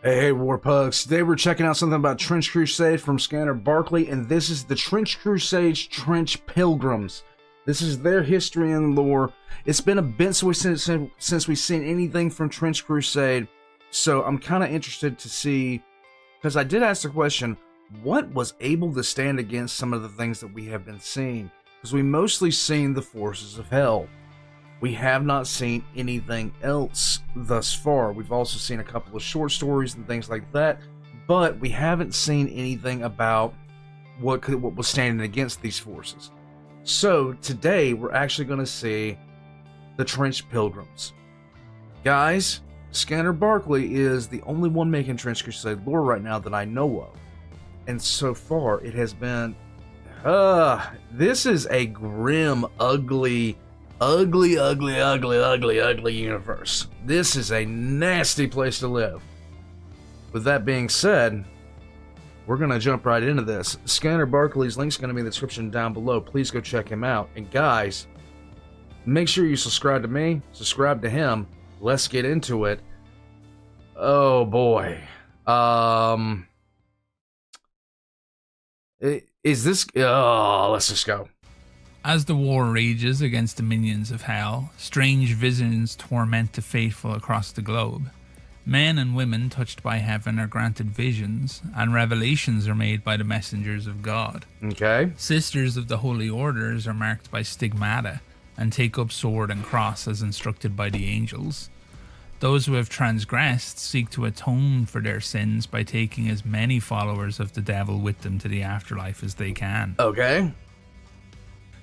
Hey, Warpugs. Today we're checking out something about Trench Crusade from Scannerbarkly, and this is the Trench Crusade's Trench Pilgrims. This is their history and lore. It's been a bit since we've seen anything from Trench Crusade, so I'm kind of interested to see, because I did ask the question, what was able to stand against some of the things that we have been seeing? Because we mostly seen the forces of hell. We have not seen anything else thus far. We've also seen a couple of short stories and things like that, but we haven't seen anything about what was standing against these forces. So today we're actually going to see the Trench Pilgrims. Guys, Scannerbarkly is the only one making Trench Crusade lore right now that I know of. And so far it has been... this is a grim, ugly universe. This is a nasty place to live. With that being said, we're going to jump right into this. Scannerbarkly's link's going to be in the description down below. Please go check him out. And guys, make sure you subscribe to me, subscribe to him. Let's get into it. Oh boy. Is this... Oh, let's just go. As the war rages against the minions of hell, strange visions torment the faithful across the globe. Men and women touched by heaven are granted visions, and revelations are made by the messengers of God. Okay. Sisters of the holy orders are marked by stigmata, and take up sword and cross as instructed by the angels. Those who have transgressed seek to atone for their sins by taking as many followers of the devil with them to the afterlife as they can. Okay.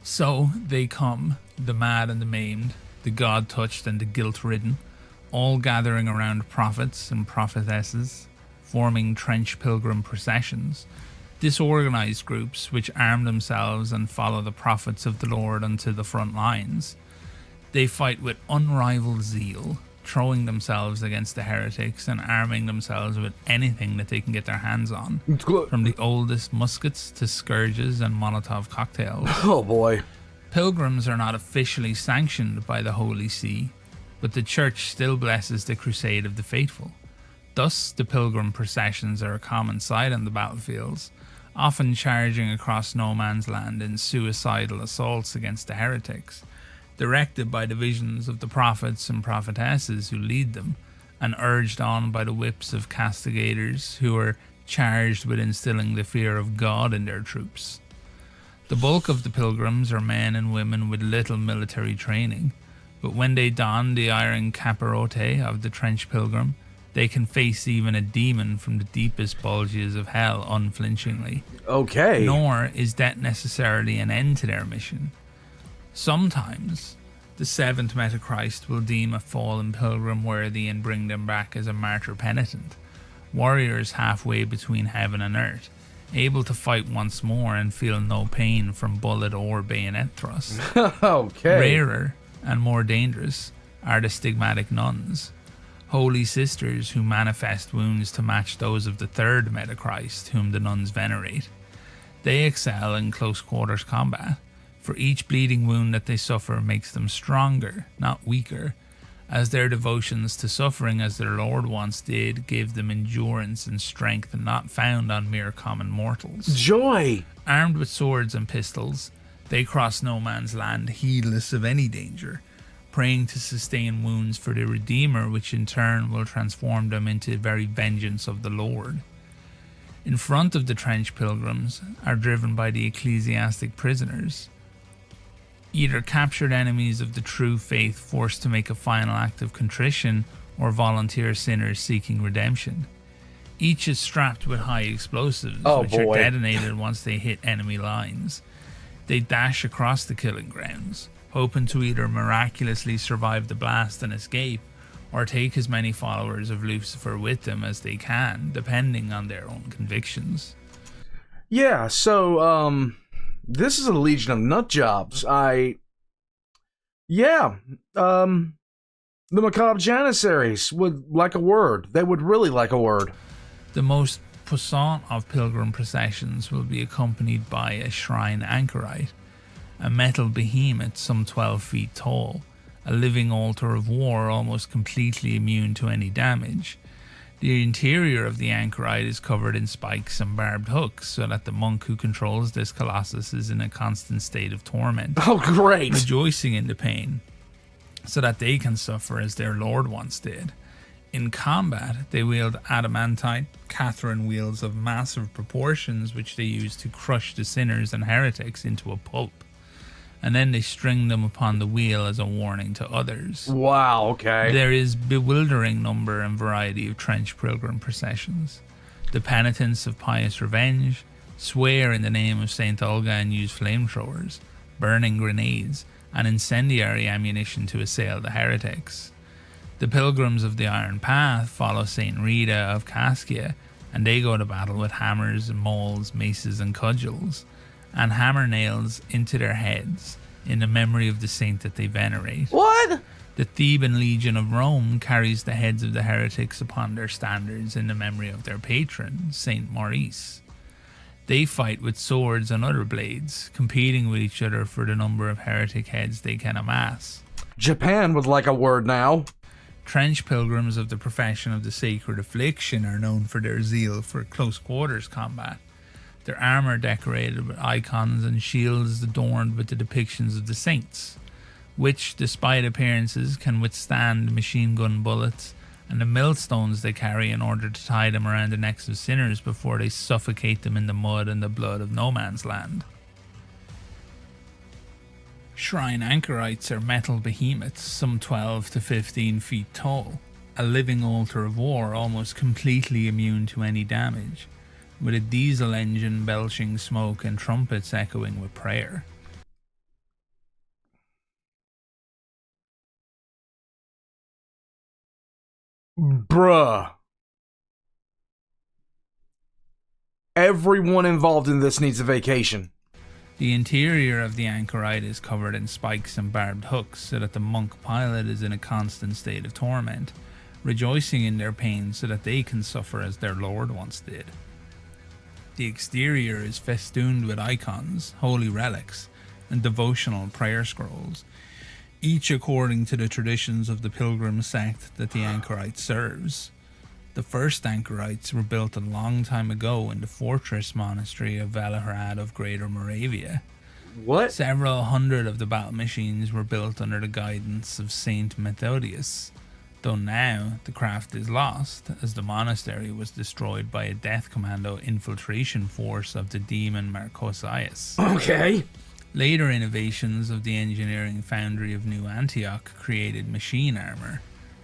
So they come, the mad and the maimed, the God-touched and the guilt-ridden, all gathering around prophets and prophetesses, forming trench pilgrim processions, disorganized groups which arm themselves and follow the prophets of the Lord unto the front lines. They fight with unrivaled zeal, throwing themselves against the heretics and arming themselves with anything that they can get their hands on, from the oldest muskets to scourges and Molotov cocktails. Oh boy. Pilgrims are not officially sanctioned by the Holy See, but the Church still blesses the Crusade of the Faithful. Thus, the pilgrim processions are a common sight on the battlefields, often charging across no man's land in suicidal assaults against the heretics, directed by the visions of the prophets and prophetesses who lead them, and urged on by the whips of castigators who are charged with instilling the fear of God in their troops. The bulk of the pilgrims are men and women with little military training, but when they don the iron capirote of the trench pilgrim, they can face even a demon from the deepest bulges of hell unflinchingly. Okay. Nor is that necessarily an end to their mission. Sometimes, the seventh Metachrist will deem a fallen pilgrim worthy and bring them back as a martyr penitent, warriors halfway between heaven and earth, able to fight once more and feel no pain from bullet or bayonet thrust. Okay. Rarer and more dangerous are the stigmatic nuns, holy sisters who manifest wounds to match those of the third Metachrist whom the nuns venerate. They excel in close quarters combat, for each bleeding wound that they suffer makes them stronger, not weaker, as their devotions to suffering as their Lord once did give them endurance and strength not found on mere common mortals. Joy! Armed with swords and pistols, they cross no man's land heedless of any danger, praying to sustain wounds for the Redeemer, which in turn will transform them into the very vengeance of the Lord. In front of the trench pilgrims are driven by the ecclesiastic prisoners, either captured enemies of the true faith forced to make a final act of contrition, or volunteer sinners seeking redemption. Each is strapped with high explosives, which are detonated once they hit enemy lines. They dash across the killing grounds, hoping to either miraculously survive the blast and escape, or take as many followers of Lucifer with them as they can, depending on their own convictions. Yeah, so, this is a legion of nut jobs. The Macabre Janissaries would like a word. They would really like a word. The most puissant of pilgrim processions will be accompanied by a shrine anchorite, a metal behemoth some 12 feet tall, a living altar of war almost completely immune to any damage. The interior of the anchorite is covered in spikes and barbed hooks, so that the monk who controls this colossus is in a constant state of torment, Oh, great. rejoicing in the pain, so that they can suffer as their lord once did. In combat, they wield adamantine Catherine wheels of massive proportions, which they use to crush the sinners and heretics into a pulp, and then they string them upon the wheel as a warning to others. Wow, okay. There is bewildering number and variety of trench pilgrim processions. The penitents of pious revenge swear in the name of Saint Olga and use flamethrowers, burning grenades, and incendiary ammunition to assail the heretics. The pilgrims of the Iron Path follow Saint Rita of Cascia, and they go to battle with hammers, mauls, maces, and cudgels, and hammer nails into their heads in the memory of the saint that they venerate. What? The Theban Legion of Rome carries the heads of the heretics upon their standards in the memory of their patron, Saint Maurice. They fight with swords and other blades, competing with each other for the number of heretic heads they can amass. Japan would like a word now. Trench pilgrims of the profession of the Sacred Affliction are known for their zeal for close quarters combat. Their armor decorated with icons and shields adorned with the depictions of the saints, which, despite appearances, can withstand machine gun bullets, and the millstones they carry in order to tie them around the necks of sinners before they suffocate them in the mud and the blood of no man's land. Shrine anchorites are metal behemoths, some 12 to 15 feet tall, a living altar of war almost completely immune to any damage, with a diesel engine belching smoke and trumpets echoing with prayer. Bruh. Everyone involved in this needs a vacation. The interior of the anchorite is covered in spikes and barbed hooks, so that the monk pilot is in a constant state of torment, rejoicing in their pain so that they can suffer as their lord once did. The exterior is festooned with icons, holy relics, and devotional prayer scrolls, each according to the traditions of the pilgrim sect that the anchorite serves. The first anchorites were built a long time ago in the fortress monastery of Velehrad of Greater Moravia. What? Several hundred of the battle machines were built under the guidance of Saint Methodius, though now the craft is lost, as the monastery was destroyed by a death commando infiltration force of the demon Marcosius. Okay. Later innovations of the engineering foundry of New Antioch created machine armor,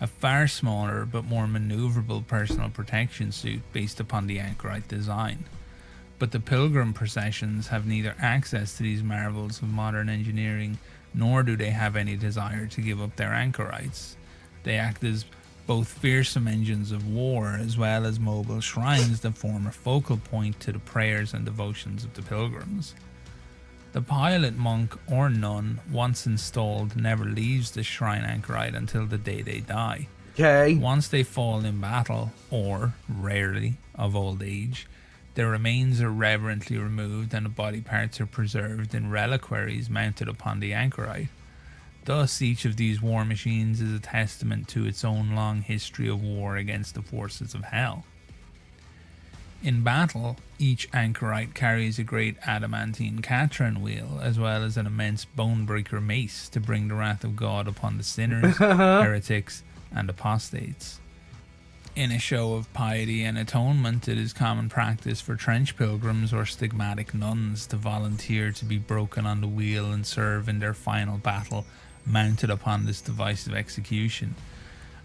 a far smaller but more maneuverable personal protection suit based upon the anchorite design. But the pilgrim processions have neither access to these marvels of modern engineering, nor do they have any desire to give up their anchorites. They act as both fearsome engines of war as well as mobile shrines that form a focal point to the prayers and devotions of the pilgrims. The pilot, monk, or nun, once installed, never leaves the shrine anchorite until the day they die. Okay. Once they fall in battle, or, rarely, of old age, their remains are reverently removed and the body parts are preserved in reliquaries mounted upon the anchorite. Thus, each of these war machines is a testament to its own long history of war against the forces of hell. In battle, each anchorite carries a great adamantine Catherine wheel, as well as an immense bone-breaker mace to bring the wrath of God upon the sinners, heretics, and apostates. In a show of piety and atonement, it is common practice for trench pilgrims or stigmatic nuns to volunteer to be broken on the wheel and serve in their final battle mounted upon this device of execution,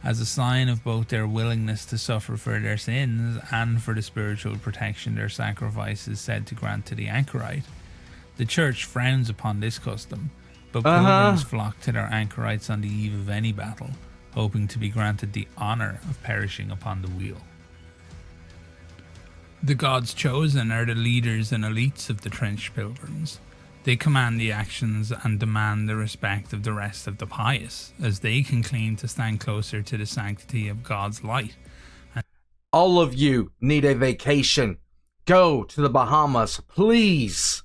as a sign of both their willingness to suffer for their sins and for the spiritual protection their sacrifice is said to grant to the anchorite. The church frowns upon this custom, but pilgrims flock to their anchorites on the eve of any battle, hoping to be granted the honor of perishing upon the wheel. The gods chosen are the leaders and elites of the trench pilgrims. They command the actions and demand the respect of the rest of the pious, as they can claim to stand closer to the sanctity of God's light. All of you need a vacation. Go to the Bahamas, please.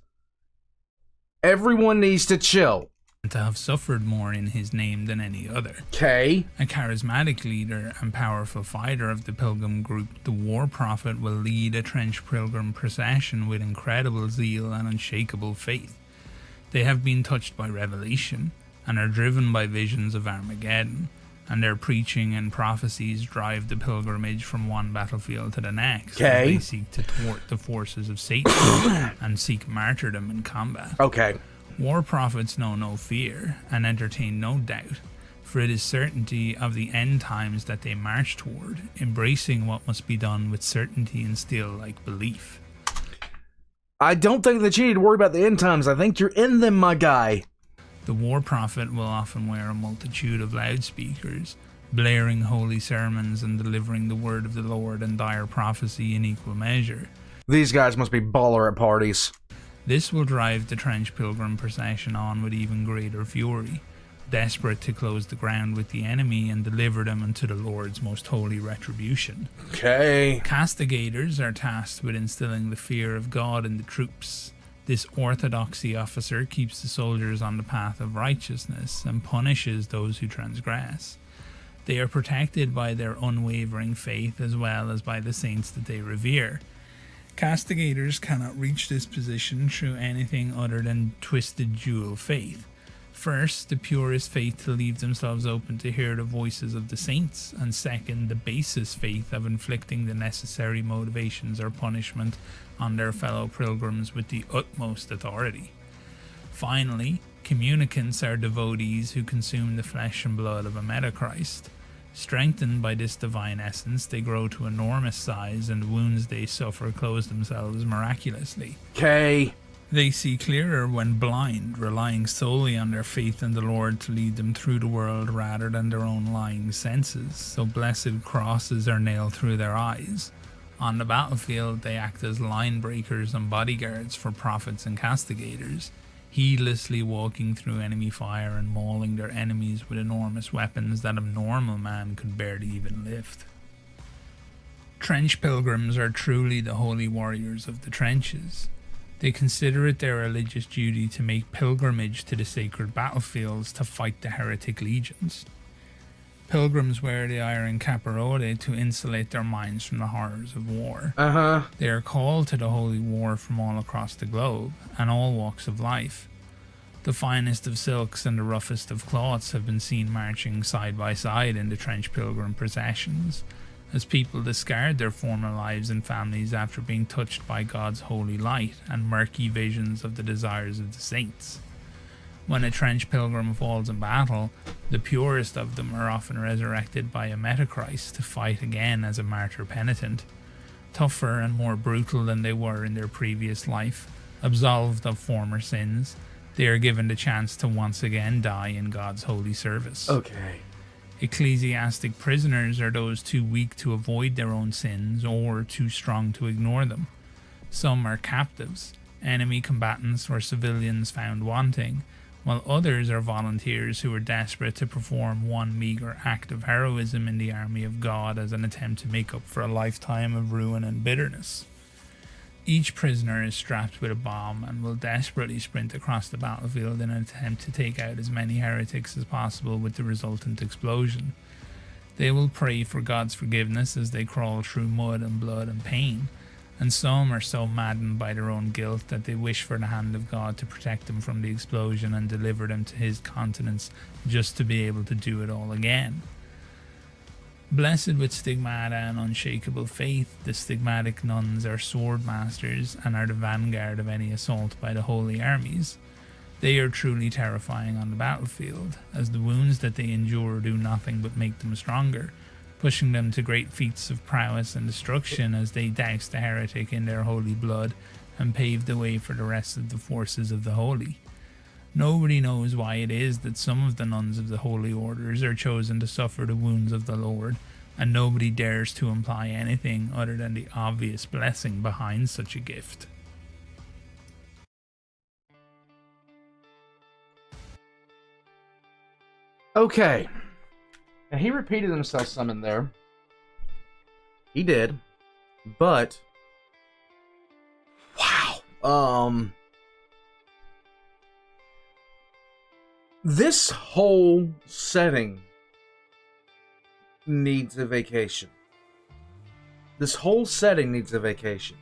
Everyone needs to chill. to have suffered more in his name than any other. Okay. A charismatic leader and powerful fighter of the pilgrim group, the war prophet will lead a trench pilgrim procession with incredible zeal and unshakable faith. They have been touched by revelation and are driven by visions of Armageddon, and their preaching and prophecies drive the pilgrimage from one battlefield to the next as they seek to thwart the forces of Satan and seek martyrdom in combat. Okay. War prophets know no fear and entertain no doubt, for it is certainty of the end times that they march toward, embracing what must be done with certainty and steel-like belief. I don't think that you need to worry about the end times. I think you're in them, my guy. The war prophet will often wear a multitude of loudspeakers, blaring holy sermons and delivering the word of the Lord and dire prophecy in equal measure. These guys must be baller at parties. This will drive the trench pilgrim procession on with even greater fury, desperate to close the ground with the enemy and deliver them unto the Lord's most holy retribution. Okay. Castigators are tasked with instilling the fear of God in the troops. This orthodoxy officer keeps the soldiers on the path of righteousness and punishes those who transgress. They are protected by their unwavering faith as well as by the saints that they revere. Castigators cannot reach this position through anything other than twisted dual faith. First, the purest faith to leave themselves open to hear the voices of the saints, and second, the basest faith of inflicting the necessary motivations or punishment on their fellow pilgrims with the utmost authority. Finally, communicants are devotees who consume the flesh and blood of a Metachrist. Strengthened by this divine essence, they grow to enormous size, and wounds they suffer close themselves miraculously. Okay. They see clearer when blind, relying solely on their faith in the Lord to lead them through the world rather than their own lying senses, so blessed crosses are nailed through their eyes. On the battlefield, they act as line breakers and bodyguards for prophets and castigators, heedlessly walking through enemy fire and mauling their enemies with enormous weapons that a normal man could barely even lift. Trench pilgrims are truly the holy warriors of the trenches. They consider it their religious duty to make pilgrimage to the sacred battlefields to fight the heretic legions. Pilgrims wear the iron caparode to insulate their minds from the horrors of war. They are called to the holy war from all across the globe, and all walks of life. The finest of silks and the roughest of cloths have been seen marching side by side in the trench pilgrim processions, as people discard their former lives and families after being touched by God's holy light and murky visions of the desires of the saints. When a trench pilgrim falls in battle, the purest of them are often resurrected by a Metachrist to fight again as a martyr penitent. Tougher and more brutal than they were in their previous life, absolved of former sins, they are given the chance to once again die in God's holy service. Okay. Ecclesiastic prisoners are those too weak to avoid their own sins or too strong to ignore them. Some are captives, enemy combatants or civilians found wanting, while others are volunteers who are desperate to perform one meager act of heroism in the army of God as an attempt to make up for a lifetime of ruin and bitterness. Each prisoner is strapped with a bomb and will desperately sprint across the battlefield in an attempt to take out as many heretics as possible with the resultant explosion. They will pray for God's forgiveness as they crawl through mud and blood and pain, and some are so maddened by their own guilt that they wish for the hand of God to protect them from the explosion and deliver them to his countenance just to be able to do it all again. Blessed with stigmata and unshakable faith, the stigmatic nuns are sword masters and are the vanguard of any assault by the holy armies. They are truly terrifying on the battlefield, as the wounds that they endure do nothing but make them stronger, pushing them to great feats of prowess and destruction as they douse the heretic in their holy blood and pave the way for the rest of the forces of the holy. Nobody knows why it is that some of the nuns of the holy orders are chosen to suffer the wounds of the Lord, and nobody dares to imply anything other than the obvious blessing behind such a gift. Okay. And he repeated himself some in there. He did. But wow. This whole setting needs a vacation. This whole setting needs a vacation.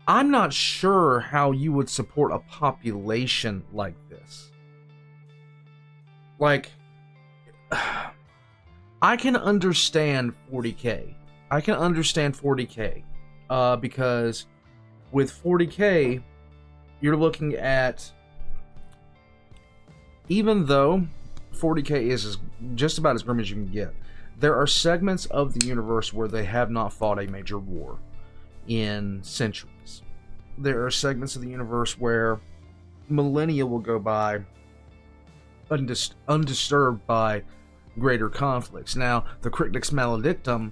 I'm not sure how you would support a population like this. Like, I can understand 40k. I can understand 40k. Because with 40k, you're looking at, even though 40k is just about as grim as you can get, there are segments of the universe where they have not fought a major war in centuries. There are segments of the universe where millennia will go by undisturbed by greater conflicts. Now, the Cryptix Maledictum,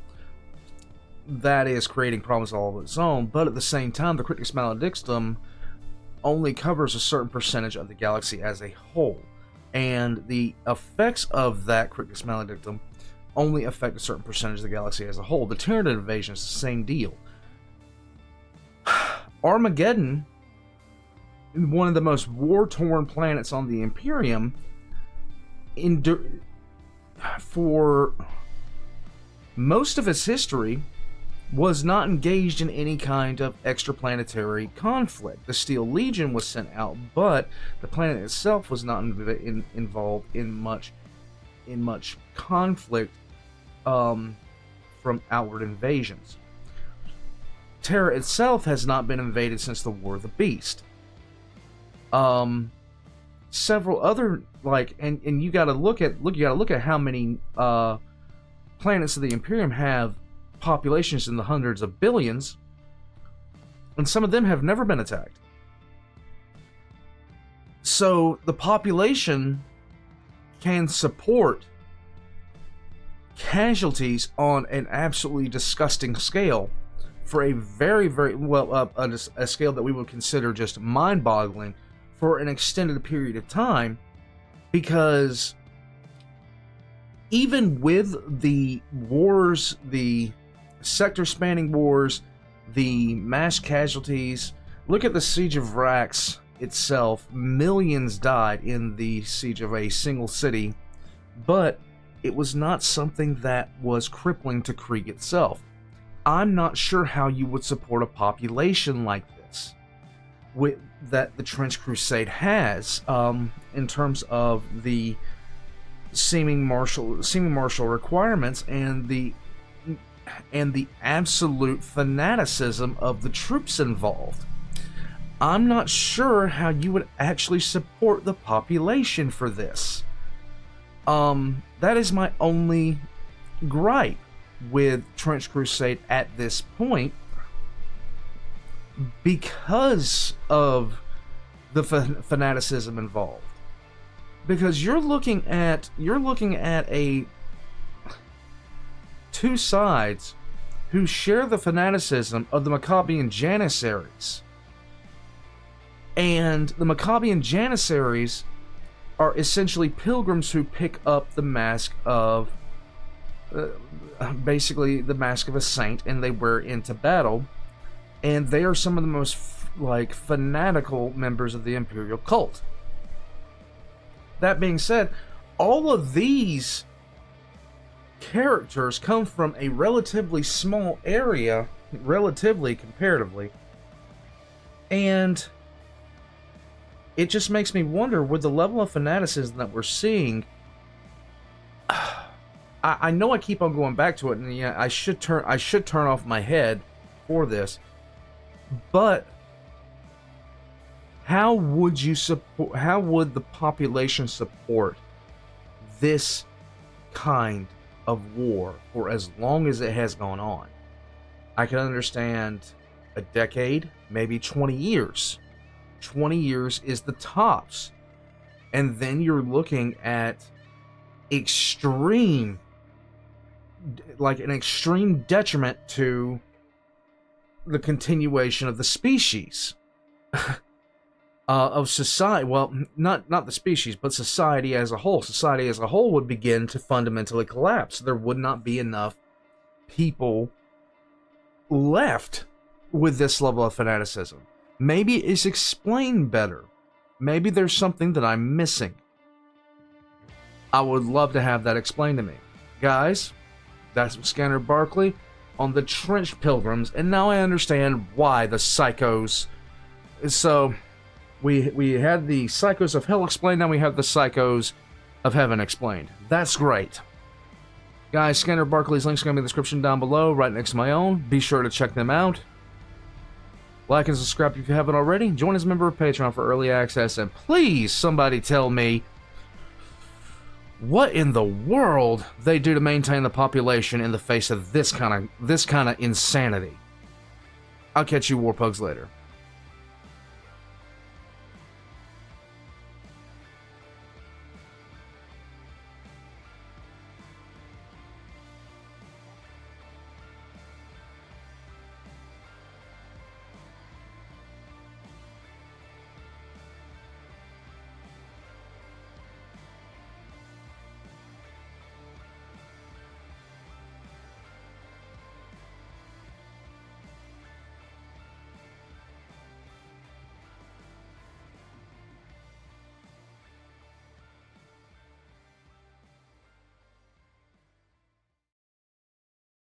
that is creating problems all of its own, but at the same time, the Cryptix Maledictum only covers a certain percentage of the galaxy as a whole, and the effects of that Cryptix Maledictum only affect a certain percentage of the galaxy as a whole. The Tyranid invasion is the same deal. Armageddon, one of the most war-torn planets on the Imperium, for most of its history, was not engaged in any kind of extraplanetary conflict. The Steel Legion was sent out, but the planet itself was not involved in much conflict from outward invasions. Terra itself has not been invaded since the War of the Beast. Several other, and you gotta look at how many planets of the Imperium have populations in the hundreds of billions, and some of them have never been attacked. So the population can support casualties on an absolutely disgusting scale for a very, very a scale that we would consider just mind-boggling for an extended period of time, because even with the wars, the sector-spanning wars, the mass casualties, look at the Siege of Vrax itself. Millions died in the siege of a single city, but it was not something that was crippling to Krieg itself. I'm not sure how you would support a population like this that the Trench Crusade has, in terms of the seeming martial requirements and the absolute fanaticism of the troops involved. I'm not sure how you would actually support the population for this. That is my only gripe with Trench Crusade at this point, because of the fanaticism involved. Because you're looking at two sides who share the fanaticism of the Maccabean Janissaries. And the Maccabean Janissaries are essentially pilgrims who pick up the mask of, basically the mask of a saint, and they wear it into battle. And they are some of the most fanatical members of the Imperial cult. That being said, all of these characters come from a relatively small area, comparatively, and it just makes me wonder, with the level of fanaticism that we're seeing, I know I keep on going back to it, and yeah, I should turn off my head for this, but how would the population support this kind of war for as long as it has gone on? I can understand a decade, maybe 20 years. 20 years is the tops. And then you're looking at an extreme detriment to the continuation of the species. Of society, well, not the species, but society as a whole. Society as a whole would begin to fundamentally collapse. There would not be enough people left with this level of fanaticism. Maybe it's explained better. Maybe there's something that I'm missing. I would love to have that explained to me. Guys, that's Scannerbarkly on the Trench Pilgrims, and now I understand why the Psychos... So, we had the Psychos of Hell explained, now we have the Psychos of Heaven explained. That's great. Guys, Scannerbarkly's links are going to be in the description down below, right next to my own. Be sure to check them out. Like and subscribe if you haven't already. Join as a member of Patreon for early access, and please, somebody tell me what in the world they do to maintain the population in the face of this kind of insanity. I'll catch you warpugs later.